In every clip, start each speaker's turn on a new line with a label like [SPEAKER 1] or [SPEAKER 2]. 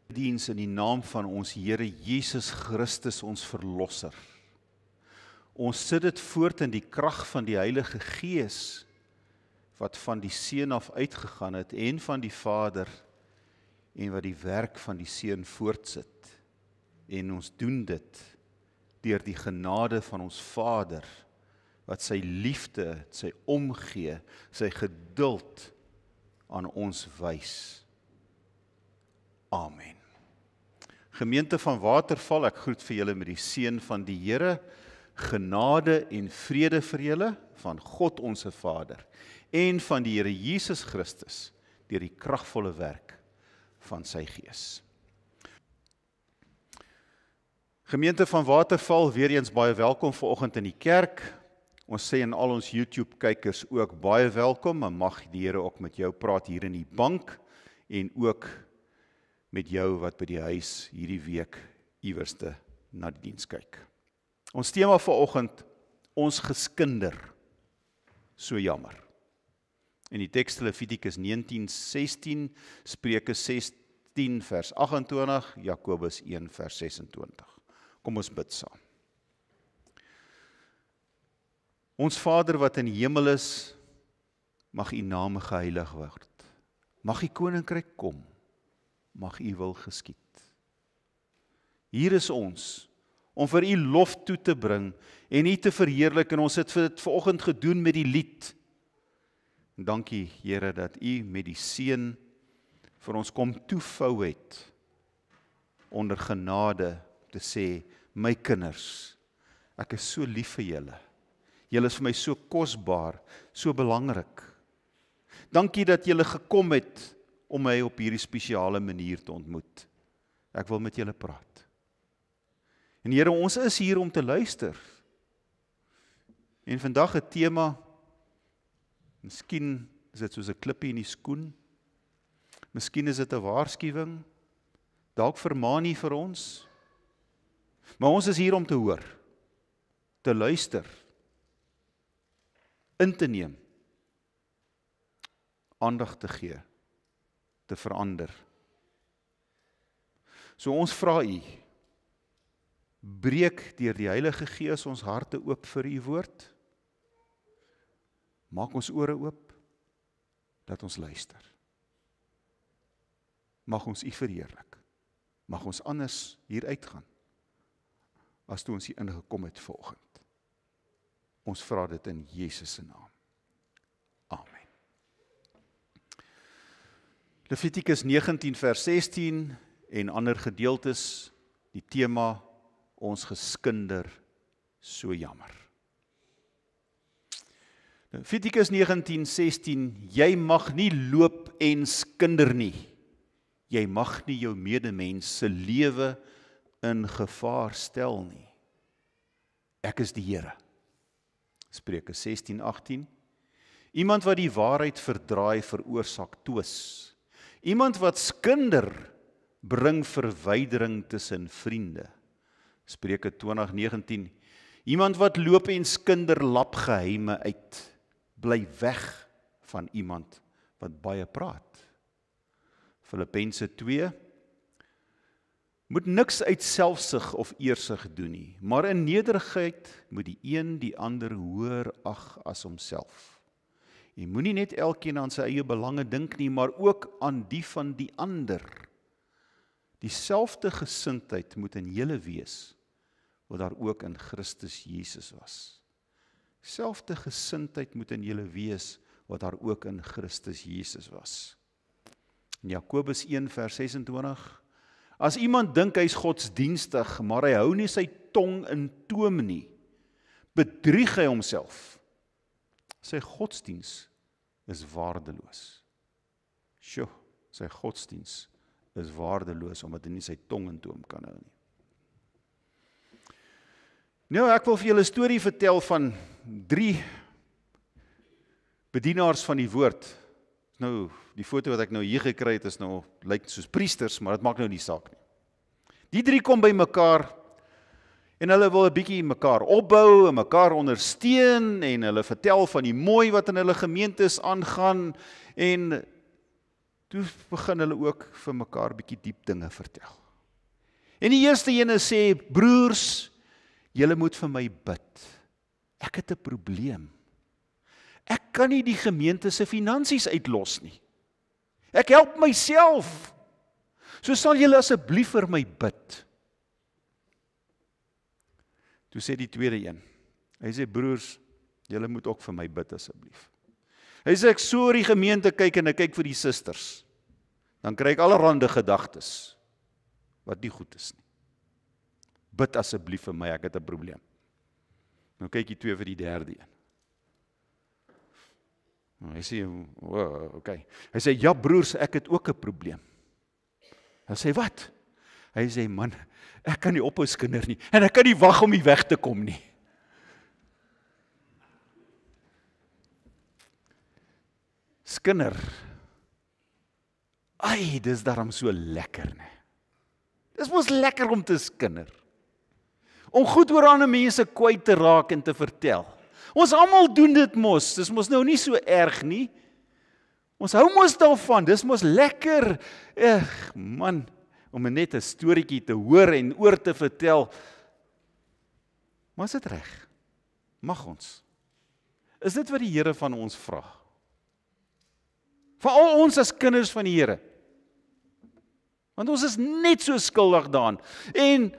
[SPEAKER 1] Diens in die naam van ons Here Jesus Christus, ons Verlosser. Ons sit dit voort in die krag van die Heilige Gees, wat van die Seun af uitgegaan het, en van die Vader, en wat die werk van die Seun voortsit. En ons doen dit deur die genade van ons Vader, wat sy liefde, sy omgee, sy geduld aan ons wys. Amen. Gemeente van Waterval, ek groet vir julle met die seën van die Here, genade en vrede vir julle, van God onse Vader, en van die Here Jesus Christus, deur die kragvolle werk van sy Gees. Gemeente van Waterval, weer eens baie welkom vanoggend in die kerk. Ons sê aan al ons YouTube-kykers ook baie welkom, en mag die Here ook met jou praat hier in die bank, en ook met jou wat by die huis hierdie week iewerste na die diens kyk. Ons tema vanoggend, ons geskinder, so jammer. En die teks Levitikus 19:16, Spreuke 16 vers 28, Jakobus 1 vers 26. Kom ons bid saam. Ons Vader wat in die hemel is, mag U naam geheilig word. Mag U koninkryk kom. Mag U wil geskied. Hier is ons, om vir U lof toe te bring, en U te verheerlik, en ons het dit vanoggend gedoen met die lied. En dankie, Here, dat U met die seën vir ons kom toevou het, onder genade, te sê, my kinders, ek is so lief vir julle. Julle is vir my so kosbaar, so belangrik. Dankie dat julle gekom het, om my op hierdie spesiale manier te ontmoet. Ek wil met julle praat. En Here, ons is hier om te luister. En vandag 'n tema, miskien is dit soos 'n klippie in die skoen, miskien is dit 'n waarskuwing, dalk vermaaning vir ons, maar ons is hier om te hoor, te luister, in te neem, aandag te gee, te verander. So ons vra U, breek deur die Heilige Gees ons harte oop vir U woord, maak ons ore oop, dat ons luister. Mag ons U verheerlik, mag ons anders hier uitgaan, as toe ons hier ingekom het vanoggend. Ons vra dit in Jesus se naam. Amen. Levitikus 19 vers 16 en ander gedeeltes, die tema, ons geskinder, so jammer. Levitikus 19:16, jy mag nie loop en skinder nie. Jy mag nie jou medemens se lewe in gevaar stel nie. Ek is die Here. Spreuke 16:18. Iemand wat die waarheid verdraai, veroorsaak twis. Iemand wat skinder, bring verwydering tussen vriende. Spreuke 20:19. Iemand wat loop en skinder, lap geheime uit. Bly weg van iemand wat baie praat. Filippense 2. Moet niks uit selfsug of eersug doen nie, maar in nederigheid moet die een die ander hoër ag as homself. Jy moenie net elkeen aan sy eie belange dink nie, maar ook aan die van die ander. Dieselfde gesindheid moet in julle wees, wat daar ook in Christus Jesus was. Selfde gesindheid moet in julle wees, wat daar ook in Christus Jesus was. In Jakobus 1 vers 26, as iemand dink hy is godsdienstig, maar hy hou nie sy tong in toom nie, bedrieg hy homself. Sy godsdiens is waardeloos. Sjoe, sy godsdiens is waardeloos, omdat hy nie sy tong in toom kan hou nie. Nou, ek wil vir julle 'n storie vertel van 3 bedienaars van die woord. Nou, die foto wat ek nou hier gekry het, is nou, lyk soos priesters, maar dit maak nou nie saak nie. Die 3 kom by mekaar, en hulle wil 'n bietjie mekaar opbou, en mekaar ondersteun, en hulle vertel van die mooi wat in hulle gemeentes aangaan, en toe begin hulle ook vir mekaar bietjie diep dinge vertel. En die eerste ene sê, broers, julle moet vir my bid. Ek het 'n probleem. Ek kan nie die gemeente se finansies uitlos nie. Ek help myself. So sal julle asseblief vir my bid. Toe sê die tweede een, hy sê, broers, julle moet ook vir my bid asseblief. Hy sê, ek so oor die gemeente kyk en ek kyk vir die susters, dan kry ek allerhande gedagtes, wat nie goed is nie. Bid asseblief vir my, ek het 'n probleem. Nou kyk die twee vir die derde een. Nou, hy sê, okay. Hy sê, ja broers, ek het ook 'n probleem. Hy sê, wat? Hy sê, man, ek kan nie ophou skinder nie, en ek kan nie wag om hier weg te kom nie. Skinder, ai, dis daarom so lekker, ne? Dis mos lekker om te skinder. Om goed oor ander mense kwyt te raak en te vertel. Ons almal doen dit mos, dis mos nou nie so erg nie. Ons hou mos daarvan, dis mos lekker. Man, om net 'n storieetjie te hoor en oor te vertel. Maar is dit reg? Mag ons? Is dit wat die Here van ons vra? Veral ons as kinders van die Here. Want ons is net so skuldig daaraan. En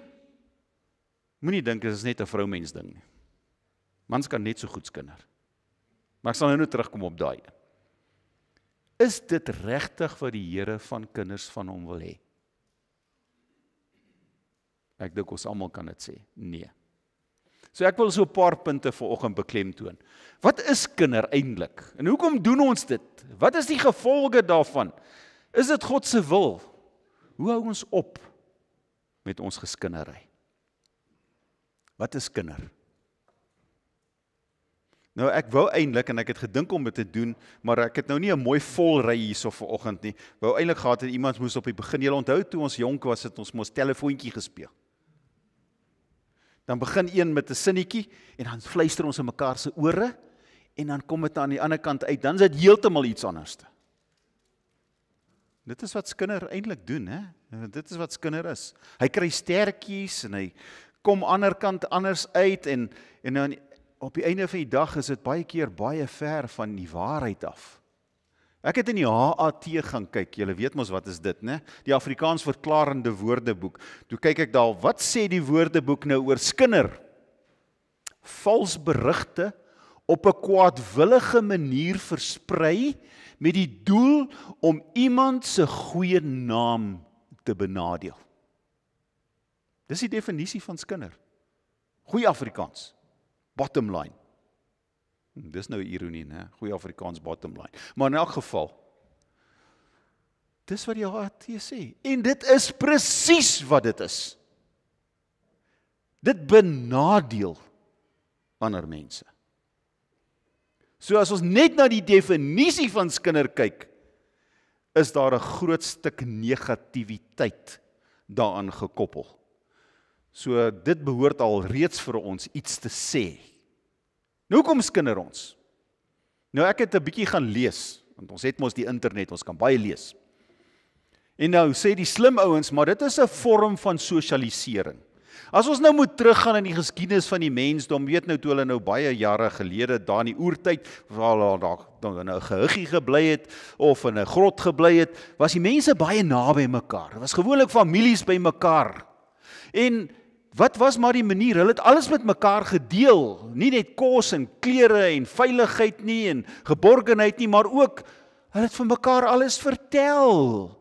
[SPEAKER 1] moenie dink dit is net 'n vroumens ding nie. Mans kan net so goed skinder. Maar ek sal nou terugkom op daai. Is dit regtig wat die Here van kinders van hom wil hê? Ek dink ons almal kan dit sê, nee. So ek wil so 'n paar punte vanoggend beklemtoon. Wat is kinder eintlik? En hoekom doen ons dit? Wat is die gevolge daarvan? Is dit God se wil? Hoe hou ons op met ons geskinnery? Wat is kinder? Nou ek wou eintlik, en ek het gedink om dit te doen, maar ek het nou nie 'n mooi vol ry hierso vanoggend nie. Wou eintlik gehad het iemand moes op die begin, julle onthou toe ons jonk was, het ons mos telefoontjie gespeel. Dan begin een met 'n sinnetjie en dan fluister ons in mekaar se ore en dan kom dit aan die ander kant uit, dan is dit heeltemal iets anderste. Dit is wat skinder eintlik doen, hè? Dit is wat skinder is. Hy kry stertjies en hy kom ander kant anders uit en dan op die einde van die dag is dit baie keer baie ver van die waarheid af. Ek het in die HAT gaan kyk, julle weet mos wat is dit, né? Die Afrikaans verklarende woordeboek. Toe kyk ek daar, wat sê die woordeboek nou oor skinder? Vals berigte op 'n kwaadwillige manier versprei met die doel om iemand se goeie naam te benadeel. Dis die definisie van skinder. Goeie Afrikaans. Bottom line. Dis nou ironie, né? Goeie Afrikaans bottom line. Maar in elk geval, dis wat die HAT sê. En dit is presies wat dit is. Dit benadeel ander mense. So as ons net na die definisie van skinder kyk, is daar 'n groot stuk negativiteit daaraan gekoppel. So dit behoort al reeds vir ons iets te sê. Nou kom skinder ons. Nou ek het 'n bietjie gaan lees, want ons het mos die internet, ons kan baie lees. En nou sê die slim ouens, maar dit is 'n vorm van sosialisering. As ons nou moet teruggaan in die geskiedenis van die mensdom, weet nou toe hulle nou baie jare gelede, daar in die oertyd, waar daar in 'n gehuggie gebly het, of in 'n grot gebly het, was die mense baie naby mekaar. Dit was gewoonlik families by mekaar. En wat was maar die manier? Hulle het alles met mekaar gedeel, nie net kos en klere en veiligheid nie en geborgenheid nie, maar ook hulle het vir mekaar alles vertel.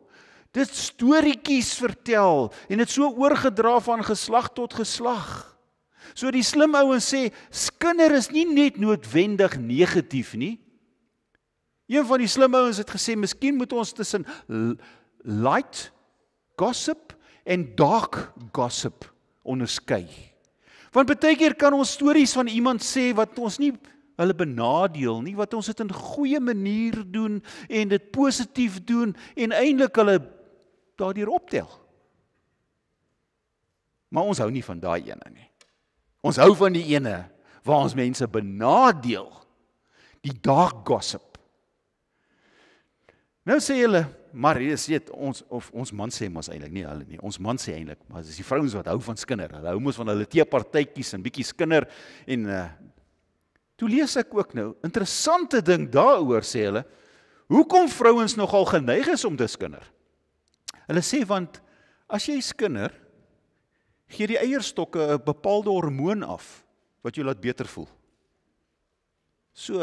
[SPEAKER 1] Dit storieetjies vertel en dit so oorgedra van geslag tot geslag. So die slim ouens sê, skinder is nie net noodwendig negatief nie. Een van die slim ouens het gesê, miskien moet ons tussen light gossip en dark gossip onderskei. Want baie keer kan ons stories van iemand sê wat ons nie hulle benadeel nie, wat ons dit in goeie manier doen en dit positief doen en eintlik hulle daardeur optel. Maar ons hou nie van daai ene nie. Ons hou van die ene waar ons mense benadeel, die dark gossip. Nou sê hulle, maar jy weet, ons man sê mos eintlik, nie hulle nie, ons man sê eintlik, maar dis die vrouens wat hou van skinder, hulle hou mos van hulle teepartytjies en bietjie skinder, en toe lees ek ook nou, interessante ding daaroor sê hulle, hoekom vrouens nogal geneig is om te skinder? Hulle sê, want as jy skinder, gee die eierstokke 'n bepaalde hormoon af, wat jou laat beter voel. So,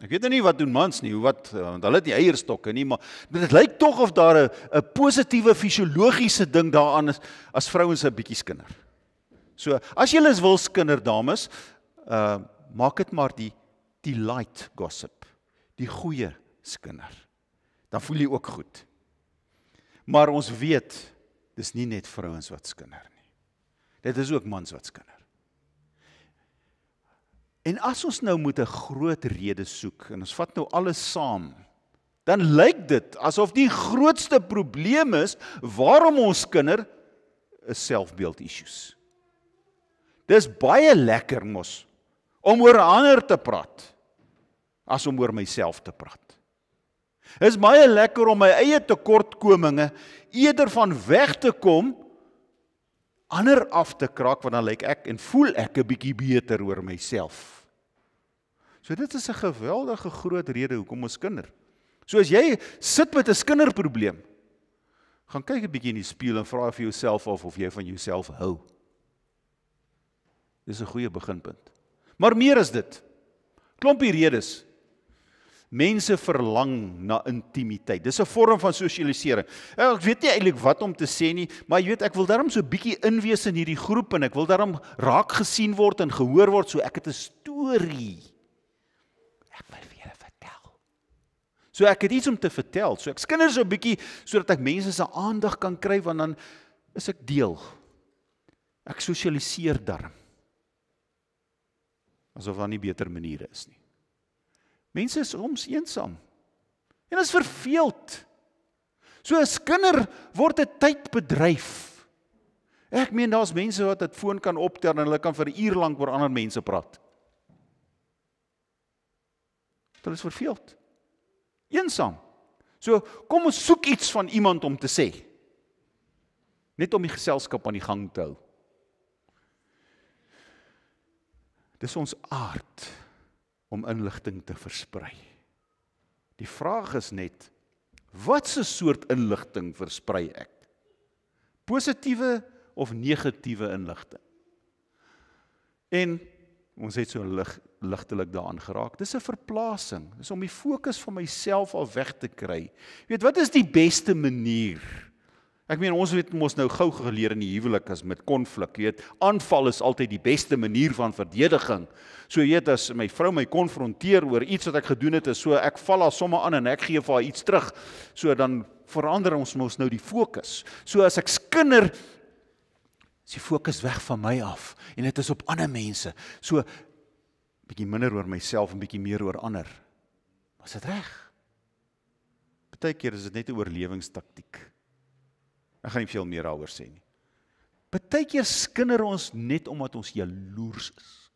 [SPEAKER 1] ek weet nie wat doen mans nie, want hulle het nie eierstokke nie, maar dit lyk tog of daar 'n positiewe fisiologiese ding daaraan is, as vrouens 'n bietjie skinder. So, as julle wil skinder, dames, maak dit maar die light gossip, die goeie skinder. Dan voel jy ook goed. Maar ons weet, dis nie net vrouens wat skinder nie. Dit is ook mans wat skinder. En as ons nou moet 'n groot rede soek, en ons vat nou alles saam, dan lyk dit asof die grootste probleem is, waarom ons skinder, is selfbeeld issues. Dis baie lekker mos, om oor ander te praat, as om oor myself te praat. Is baie lekker om my eie tekortkominge, eerder van weg te kom, ander af te kraak, want dan lyk ek en voel ek 'n bietjie beter oor myself. So dit is 'n geweldige groot rede hoekom ons skinder. So as jy sit met 'n skinderprobleem, gaan kyk 'n bietjie in die spieël en vra vir jouself of jy van jouself hou. Dis 'n goeie beginpunt. Maar meer is dit. Klompie redes. Mense verlang na intimiteit. Dis 'n vorm van sosialisering. Ek weet nie eintlik wat om te sê nie, maar jy weet, ek wil daarom so bietjie inwees in hierdie groep, en ek wil daarom raak gesien word en gehoor word, so ek het 'n storie. Ek wil vir julle vertel. So ek het iets om te vertel, so ek skinder so 'n bietjie, sodat ek mense se aandag kan kry, want dan is ek deel. Ek sosialiseer daarom. Asof daar nie beter maniere is nie. Mense is soms eensaam. En is verveeld. So 'n skinder word 'n tydbedryf. Ek meen, daar's mense wat dit foon kan optel en hulle kan vir 'n uur lank oor ander mense praat. Hulle is verveeld. Eensaam. So kom ons soek iets van iemand om te sê. Net om die geselskap aan die gang te hou. Dis ons aard om inligting te versprei. Die vraag is net, watse soort inligting versprei ek? Positiewe of negatiewe inligting? En ons het so ligtelik daaraan geraak. Dis 'n verplasing. Dis om die fokus van myself af weg te kry. Jy weet, wat is die beste manier? Ek meen, ons het mos nou gou geleer in die huwelik as met konflik, jy weet, aanval is altyd die beste manier van verdediging. So jy weet, as my vrou my konfronteer oor iets wat ek gedoen het, is so ek val haar sommer aan en ek gee vir haar iets terug. So dan verander ons mos nou die fokus. So as ek skinder, is die fokus weg van my af en dit is op ander mense. So bietjie minder oor myself en bietjie meer oor ander. Was dit reg? Partykeer is dit net 'n oorlewingstaktiek. Ek gaan nie veel meer daaroor sê nie. Partykeer skinder ons net omdat ons jaloers is.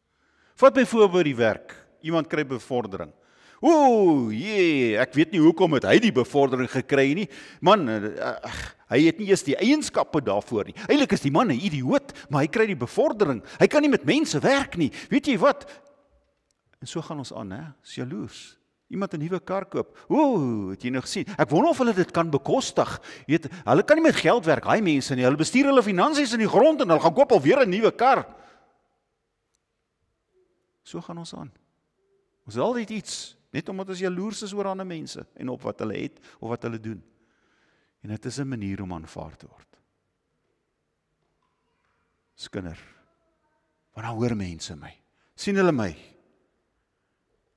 [SPEAKER 1] Vat byvoorbeeld die werk. Iemand kry bevordering. Ek weet nie hoekom het hy die bevordering gekry nie. Man, hy het nie eers die eienskappe daarvoor nie. Eintlik is die man 'n idioot, maar hy kry die bevordering. Hy kan nie met mense werk nie. Weet jy wat? En so gaan ons aan, hè? Is jaloers. Iemand 'n nuwe kar koop. Het jy nou gesien? Ek wonder of hulle dit kan bekostig. Jy weet, hulle kan nie met geld werk, daai mense nie. Hulle bestuur hulle finansies in die grond en hulle gaan koop alweer 'n nuwe kar. So gaan ons aan. Ons is altyd iets, net omdat ons jaloers is oor ander mense en op wat hulle het of wat hulle doen. En dit is 'n manier om aanvaar te word. Skinder. Want dan hoor mense my. Sien hulle my?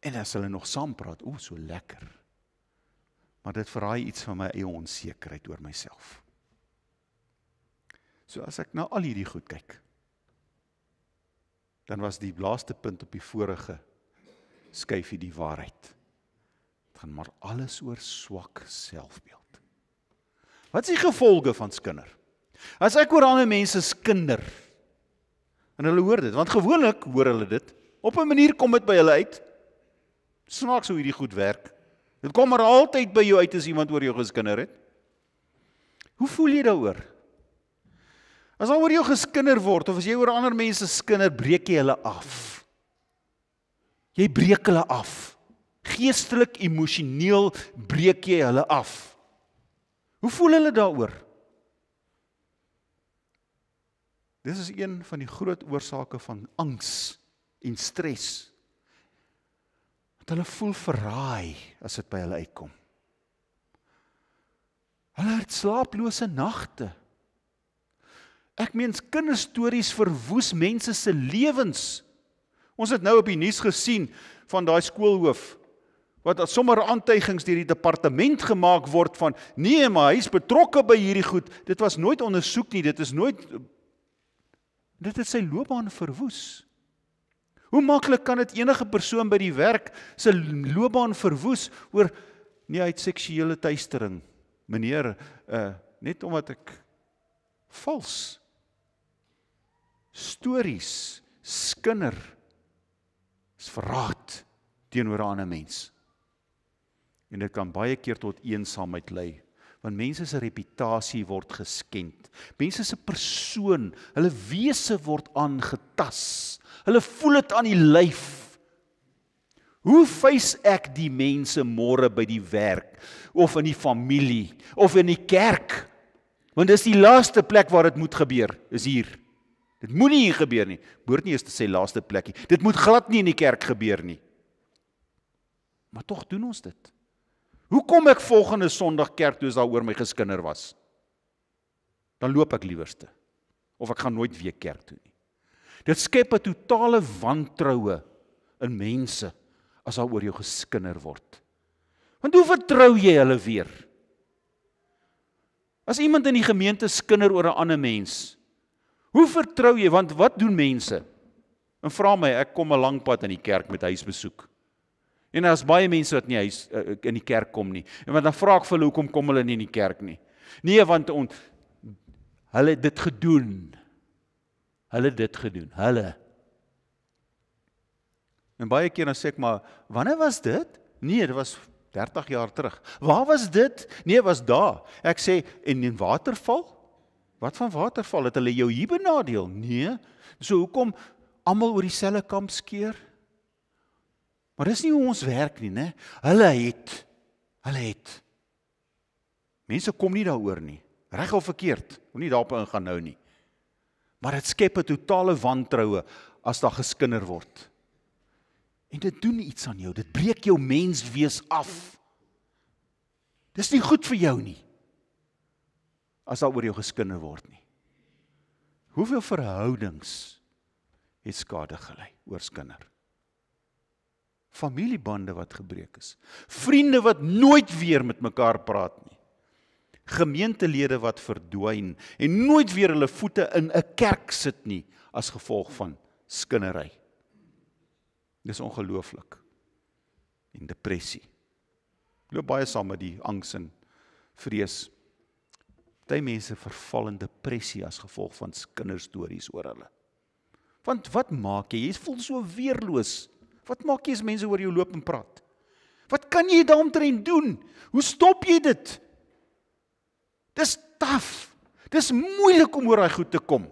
[SPEAKER 1] En as hulle nog saam praat, so lekker. Maar dit verraai iets van my eie onsekerheid oor myself. So as ek na al hierdie goed kyk, dan was die laaste punt op die vorige skyfie die waarheid. Het gaan maar alles oor swak selfbeeld. Wat is die gevolge van skinder? As ek oor ander mense skinder, en hulle hoor dit, want gewoonlik hoor hulle dit, op 'n manier kom dit by hulle uit. Snaaks hoe hierdie goed werk. Dit kom maar altyd by jou uit as iemand oor jou geskinder het. Hoe voel jy daaroor? As al oor jou geskinder word, of as jy oor ander mense skinder, breek jy hulle af. Jy breek hulle af. Geestelik, emosioneel breek jy hulle af. Hoe voel hulle daaroor? Dis is een van die groot oorsake van angs en stres. Dat hulle voel verraai as dit by hulle uitkom. Hulle het slaaplose nagte. Ek meen, kinderstories verwoes mense se lewens. Ons het nou op die nuus gesien van daai skoolhoof, wat sommer aantuigings deur die departement gemaak word van, nee, maar hy is betrokke by hierdie goed. Dit was nooit ondersoek nie, dit het sy loopbaan verwoes. Hoe maklik kan dit enige persoon by die werk sy loopbaan verwoes oor, nee, hy het seksuele teistering, meneer, net omdat ek vals stories, skinder, is verraad teenoor 'n ander mens. En dit kan baie keer tot eensaamheid lei, want mense se reputasie word geskend. Mense se persoon, hulle wese word aangetas. Hulle voel dit aan die lyf. Hoe face ek die mense môre by die werk, of in die familie, of in die kerk? Want dis die laaste plek waar dit moet gebeur, is hier. Dit moet nie hier gebeur nie. Behoort nie eens te sê laaste plekkie. Dit moet glad nie in die kerk gebeur nie. Maar tog doen ons dit. Hoe kom ek volgende Sondag kerk toe as daar oor my geskinder was? Dan loop ek liewerste. Of ek gaan nooit weer kerk toe nie. Dit skep 'n totale wantroue in mense as daar oor jou geskinder word. Want hoe vertrou jy hulle weer? As iemand in die gemeente skinder oor 'n ander mens, hoe vertrou jy? Want wat doen mense? En vra my, ek kom 'n lang pad in die kerk met huisbesoek. En daar's baie mense wat nie in die kerk kom nie. En dan vra ek vir hulle, hoekom kom hulle nie in die kerk nie? Nee, want hulle het dit gedoen. Hulle. En baie keer dan sê ek maar, wanneer was dit? Nee, dit was 30 jaar terug. Waar was dit? Nee, was daar. Ek sê, en in waterval? Wat van waterval? Het hulle jou hier benadeel? Nee. So hoekom almal oor dieselfde kamp skeer? Maar dis nie hoe ons werk nie, né? Hulle het. Mense kom nie daaroor nie. Reg of verkeerd, moet nie daarop ingaan nou nie. Maar dit skep 'n totale wantroue as daar geskinder word. En dit doen iets aan jou, dit breek jou menswees af. Dis nie goed vir jou nie, as daar oor jou geskinder word nie. Hoeveel verhoudings het skade gelei oor skinder? Familiebande wat gebreek is, vriende wat nooit weer met mekaar praat nie, gemeentelede wat verdwyn en nooit weer hulle voete in 'n kerk sit nie as gevolg van skinnery. Dis ongelooflik. En depressie. Loop baie saam met die angs en vrees. Party mense verval in depressie as gevolg van kinderstories oor hulle. Want wat maak jy? Jy voel so weerloos. Wat maak jy as mense oor jou loop en praat? Wat kan jy daaromtrent doen? Hoe stop jy dit? Dis taaf. Dis moeilik om oor daai goed te kom.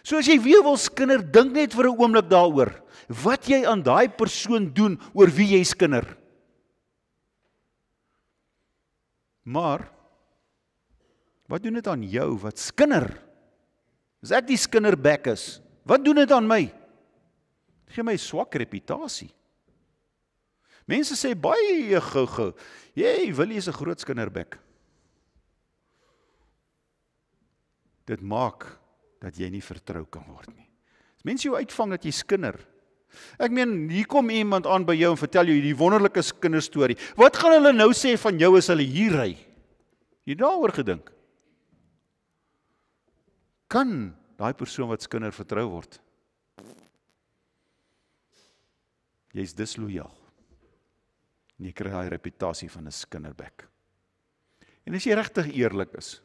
[SPEAKER 1] So as jy weer wil skinder, dink net vir 'n oomblik daaroor. Wat jy aan daai persoon doen oor wie jy skinder. Maar wat doen dit aan jou wat skinder? As ek die skinnerbek is, wat doen dit aan my? Gee my swak reputasie. Mense sê baie gou-gou, jy Willie is 'n groot skinnerbek. Dit maak dat jy nie vertrou kan word nie. As mense jou uitvang dat jy skinder. Ek meen, hier kom iemand aan by jou en vertel jou die wonderlike kinderstorie. Wat gaan hulle nou sê van jou as hulle hier ry? Jy daaroor gedink? Kan daai persoon wat skinder vertrou word? Jy's dislojaal. En jy kry daai reputasie van 'n skinnerbek. En as jy regtig eerlik is,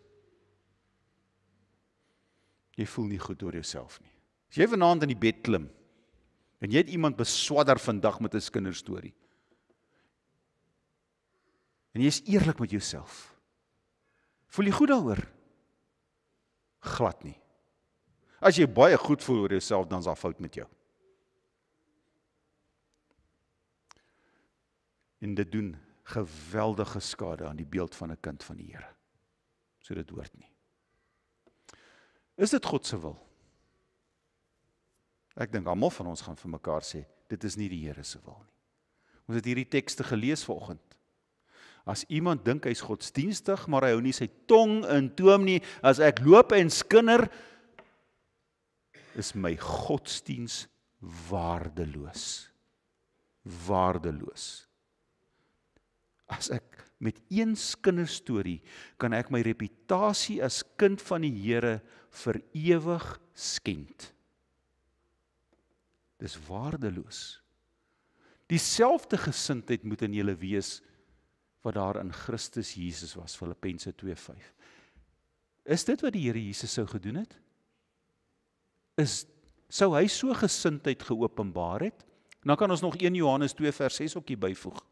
[SPEAKER 1] jy voel nie goed oor jouself nie. As jy vanaand in die bed klim, en jy het iemand beswadder vandag met 'n kinderstorie, en jy is eerlik met jouself, Voel jy goed daaroor? Glad nie. As jy baie goed voel oor jouself, dan is daar fout met jou. En dit doen geweldige skade aan die beeld van 'n kind van die Here. So dit hoort nie. Is dit God se wil? Ek dink almal van ons gaan vir mekaar sê, dit is nie die Here se wil nie. Ons het hierdie tekste gelees vanoggend. As iemand dink hy's godsdienstig, maar hy hou nie sy tong in toom nie, as ek loop en skinder, is my godsdiens waardeloos. Waardeloos. As ek met een kinderstorie kan ek my reputasie as kind van die Here vir ewig skend. Dis waardeloos. Dieselfde gesindheid moet in julle wees wat daar in Christus Jesus was, Filippense 2:5. Is dit wat die Here Jesus sou gedoen het? Sou hy so gesindheid geopenbaar het? Dan kan ons nog 1 Johannes 2:6 ook hier byvoeg.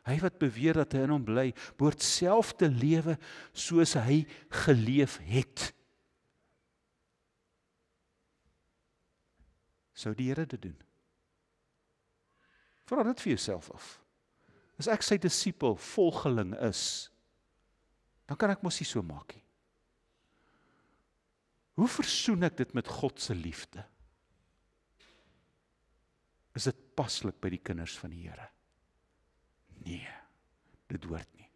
[SPEAKER 1] Hy wat beweer dat hy in hom bly, behoort self te lewe soos hy geleef het. Sou die Here dit doen? Vra dit vir jouself af. As ek sy disipel, volgeling is, dan kan ek mos nie so maak nie. Hoe versoen ek dit met God se liefde? Is dit paslik by die kinders van die Here? Nee, dit hoort nie.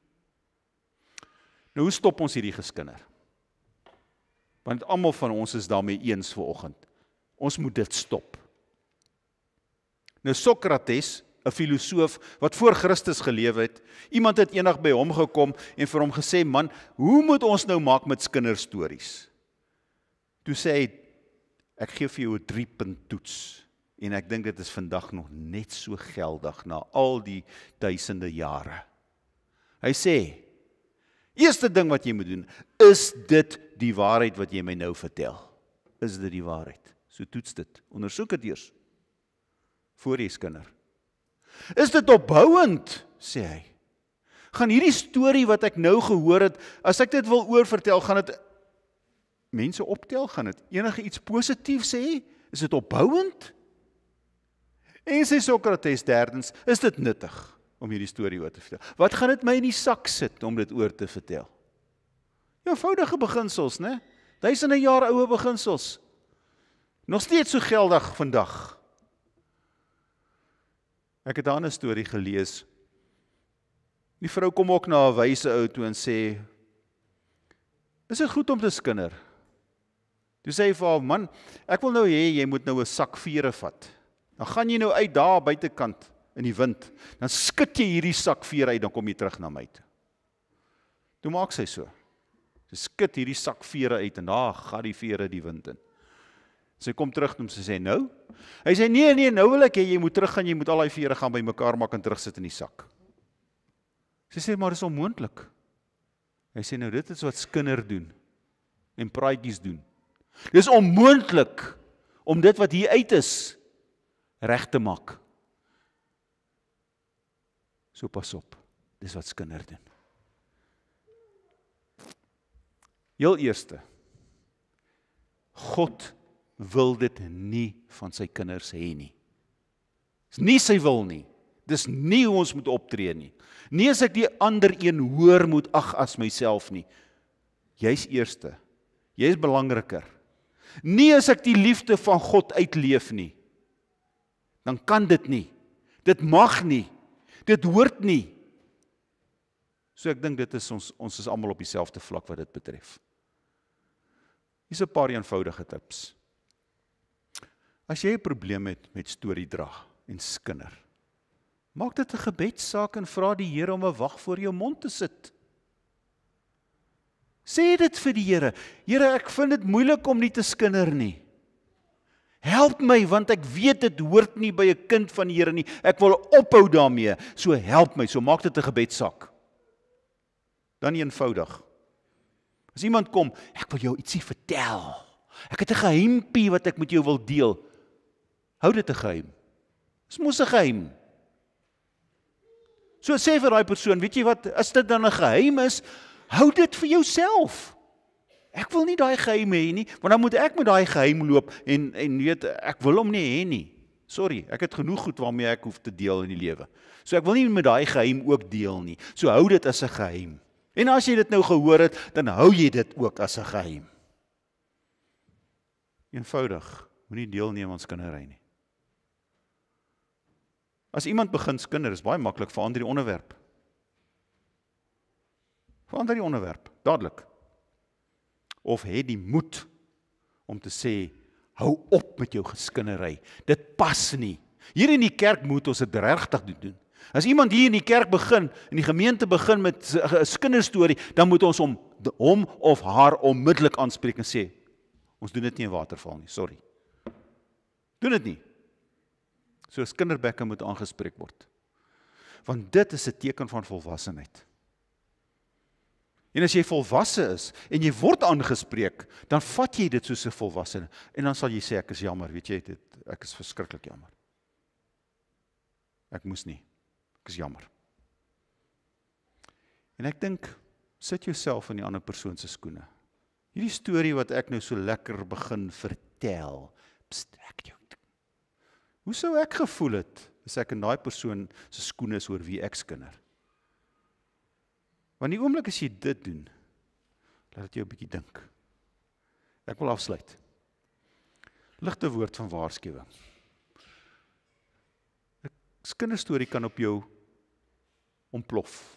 [SPEAKER 1] Nou, hoe stop ons hierdie geskinder? Want almal van ons is daarmee eens vanoggend. Ons moet dit stop. Nou, Sokrates, 'n filosoof wat voor Christus geleef het, iemand het eendag by hom gekom en vir hom gesê, man, hoe moet ons nou maak met kinderstories? Toe sê hy, ek gee vir jou 'n 3-punt toets. En ek dink dit is vandag nog net so geldig na al die duisende jare. Hy sê, eerste ding wat jy moet doen, is dit die waarheid wat jy my nou vertel? Is dit die waarheid? So toets dit, ondersoek dit eers, voor jy skinder. Is dit opbouend, sê hy. Gaan hierdie storie wat ek nou gehoor het, as ek dit wil oorvertel, gaan dit mense optel, gaan dit enige iets positief sê? Is dit opbouend? En sê Sokrates derdens, is dit nuttig om hierdie storie oor te vertel? Wat gaan dit my in die sak sit om dit oor te vertel? Eenvoudige beginsels, né? Duisende jaar oue beginsels. Nog steeds so geldig vandag. Ek het daar 'n storie gelees. Die vrou kom ook na 'n wyse ou toe en sê, is dit goed om te skinder? Toe sê hy vir haar, man, ek wil nou hê, jy moet nou 'n sak vere vat. Dan gaan jy nou uit daar buitekant in die wind, dan skud jy hierdie sak vere uit, dan kom jy terug na my toe. Toe maak sy so. Sy skud hierdie sak vere uit en daar gaan die vere die wind in. Sy kom terug en sy sê, nou? Hy sê, nee, nou wil ek hê, jy moet terug gaan, jy moet al die vere gaan by mekaar maak en terug sit in die sak. Sy sê, maar dis onmoontlik. Hy sê, nou dit is wat skinder doen en praatjies doen. Dis onmoontlik om dit wat hier uit is reg te maak. So pas op, dis wat skinder doen. Heel eerste, God wil dit nie van sy kinders hê nie. Dis nie sy wil nie. Dis nie hoe ons moet optree nie. Nie as ek die ander een hoor moet ag as myself nie. Jy's eerste. Jy's belangriker. Nie as ek die liefde van God uitleef nie. Dan kan dit nie. Dit mag nie. Dit hoort nie. So ek dink dit is ons is almal op dieselfde vlak wat dit betref. Hier's 'n paar eenvoudige tips. As jy 'n probleem het met storiedra en skinder, maak dit 'n gebedssaak en vra die Here om 'n wag voor jou mond te sit. Sê dit vir die Here. Here, ek vind dit moeilik om nie te skinder nie. Help my, want ek weet dit hoort nie by 'n kind van die Here nie. Ek wil ophou daarmee. So help my, so maak dit 'n gebedssaak. Dan eenvoudig. As iemand kom, ek wil jou ietsie vertel. Ek het 'n geheimpie wat ek met jou wil deel. Hou dit 'n geheim. Dis mos 'n geheim. So sê vir daai persoon, weet jy wat, as dit dan 'n geheim is, Hou dit vir jouself. Ek wil nie daai geheim hê nie, want dan moet ek met daai geheim loop en weet, ek wil hom nie hê nie. Sorry, ek het genoeg goed waarmee ek hoef te deel in die lewe. So ek wil nie met daai geheim ook deel nie. So hou dit as 'n geheim. En as jy dit nou gehoor het, dan hou jy dit ook as 'n geheim. Eenvoudig, moenie deelneem aan skindery nie. As iemand begin skinder, is baie maklik, verander die onderwerp. Verander die onderwerp, dadelik. Of het die moed om te sê, hou op met jou geskindery, dit pas nie. Hier in die kerk moet ons dit regtig doen. As iemand hier in die kerk begin, in die gemeente begin met 'n skinderstorie, dan moet ons hom of haar onmiddellik aanspreek en sê, ons doen dit nie in Waterval nie, sorry. Doen dit nie. So kinderbekke moet aangespreek word. Want dit is 'n teken van volwassenheid. En as jy volwasse is, en jy word aangespreek, dan vat jy dit soos 'n volwassene, en dan sal jy sê, ek is jammer, weet jy, ek is verskriklik jammer. Ek moes nie, ek is jammer. En ek dink, sit jouself in die ander persoon se skoene. Hierdie storie wat ek nou so lekker begin vertel, hoe sou ek gevoel het, as ek in daai persoon se skoene is oor wie ek skinder? Want die oomblik as jy dit doen, laat dit jou 'n bietjie dink. Ek wil afsluit. Ligte woord van waarskuwing. 'n Kinderstorie kan op jou ontplof.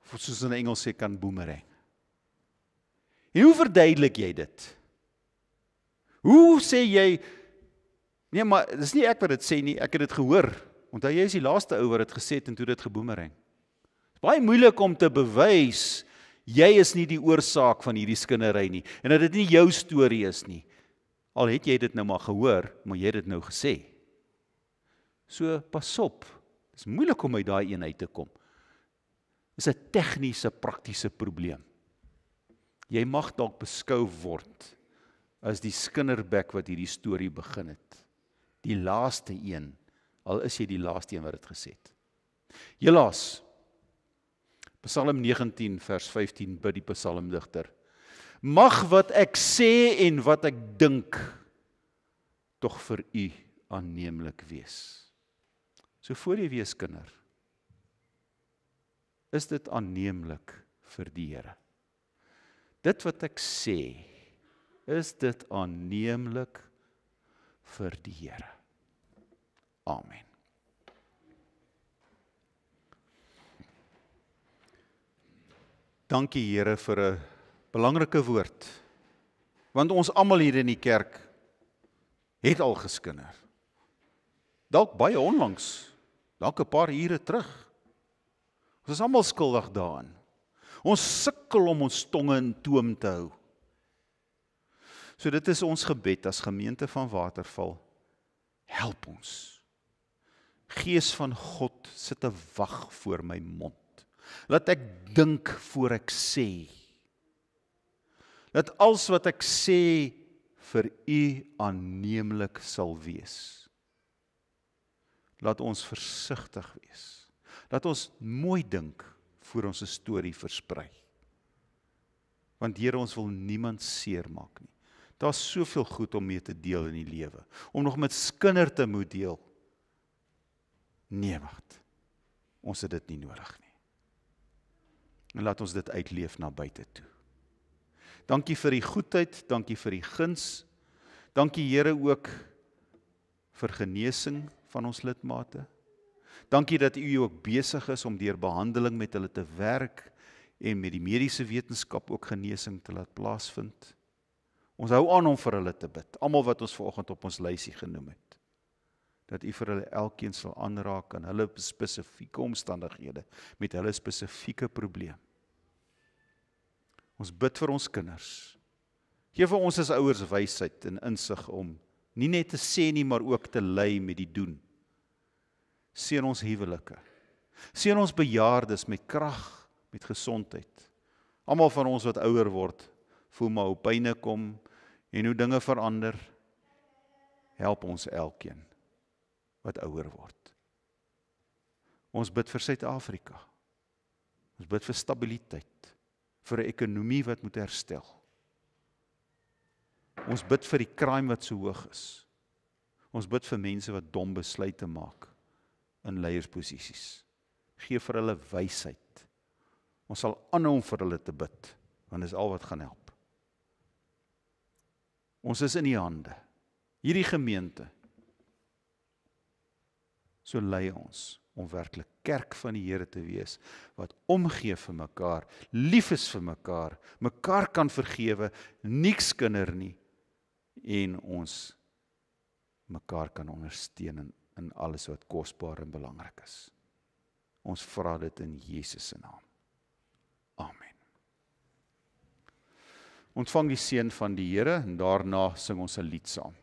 [SPEAKER 1] Of soos in Engels sê, kan boomerang. En hoe verduidelik jy dit? Hoe sê jy, nee, maar dis nie ek wat dit sê nie, ek het dit gehoor. Onthou jy is die laaste ou wat dit gesê het en toe dit geboomerang. Baie moeilik om te bewys, jy is nie die oorsaak van hierdie skindery nie, en dat dit nie jou storie is nie. Al het jy dit nou maar gehoor, maar jy het dit nou gesê. So, pas op, dit is moeilik om uit daai een uit te kom. Dit is 'n tegniese, praktiese probleem. Jy mag dalk beskou word as die skinderbek wat hierdie storie begin het. Die laaste een, al is jy die laaste een wat dit gesê het. Helaas, Psalm 19 vers 15 bid die psalmdigter, mag wat ek sê en wat ek dink, tog vir u aanneemlik wees. So voor jy wees kinder, is dit aanneemlik vir die Here. Dit wat ek sê, is dit aanneemlik vir die Here. Amen. Dankie Here vir 'n belangrike woord, want ons almal hier in die kerk het al geskinder. Dalk baie onlangs, dalk 'n paar ure terug. Ons is almal skuldig daaraan. Ons sukkel om ons tonge in toom te hou. So dit is ons gebed as gemeente van Waterval. Help ons. Gees van God sit te wag voor my mond. Laat ek dink voor ek sê. Laat alles wat ek sê vir u aanneemlik sal wees. Laat ons versigtig wees. Laat ons mooi dink voor ons 'n storie versprei. Want Here, ons wil niemand seermaak nie. Daar's soveel goed om mee te deel in die lewe. Om nog met skinder te moet deel. Nee, wat. Ons het dit nie nodig nie. En laat ons dit uitleef na buite toe. Dankie vir die goedheid, dankie vir die guns. Dankie Here ook vir genesing van ons lidmate. Dankie dat u ook besig is om deur behandeling met hulle te werk en met die mediese wetenskap ook genesing te laat plaasvind. Ons hou aan om vir hulle te bid, almal wat ons vanoggend op ons lysie genoem het. Dat u vir hulle elkeen sal aanraak aan hulle spesifieke omstandighede, met hulle spesifieke probleem. Ons bid vir ons kinders. Geef vir ons as ouers wysheid en insig om nie net te sê nie, maar ook te lei met die doen. Seën ons huwelike. Seën ons bejaardes met krag, met gesondheid. Almal van ons wat ouer word, voel maar hoe pyne kom en hoe dinge verander. Help ons elkeen wat ouer word. Ons bid vir Suid-Afrika. Ons bid vir stabiliteit. vir 'n ekonomie wat moet herstel. Ons bid vir die crime wat so hoog is. Ons bid vir mense wat dom besluite maak in leiersposisies. Gee vir hulle wysheid. Ons sal aanhou om vir hulle te bid, want dis al wat gaan help. Ons is in die hande. Hierdie gemeente, so lei ons om werklik kerk van die Here te wees, wat omgee vir mekaar, lief is vir mekaar, mekaar kan vergewe, niks kinder nie, en ons mekaar kan ondersteun in alles wat kosbaar en belangrik is. Ons vra dit in Jesus se naam. Amen. Ontvang die seën van die Here en daarna sing ons 'n lied saam.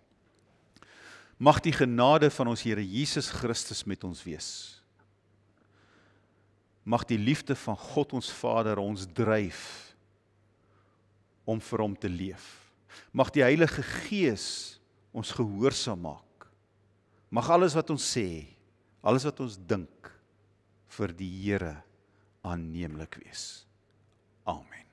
[SPEAKER 1] Mag die genade van ons Here Jesus Christus met ons wees. Mag die liefde van God ons Vader ons dryf om vir hom te leef. Mag die Heilige Gees ons gehoorsaam maak. Mag alles wat ons sê, alles wat ons dink, vir die Here aanneemlik wees. Amen.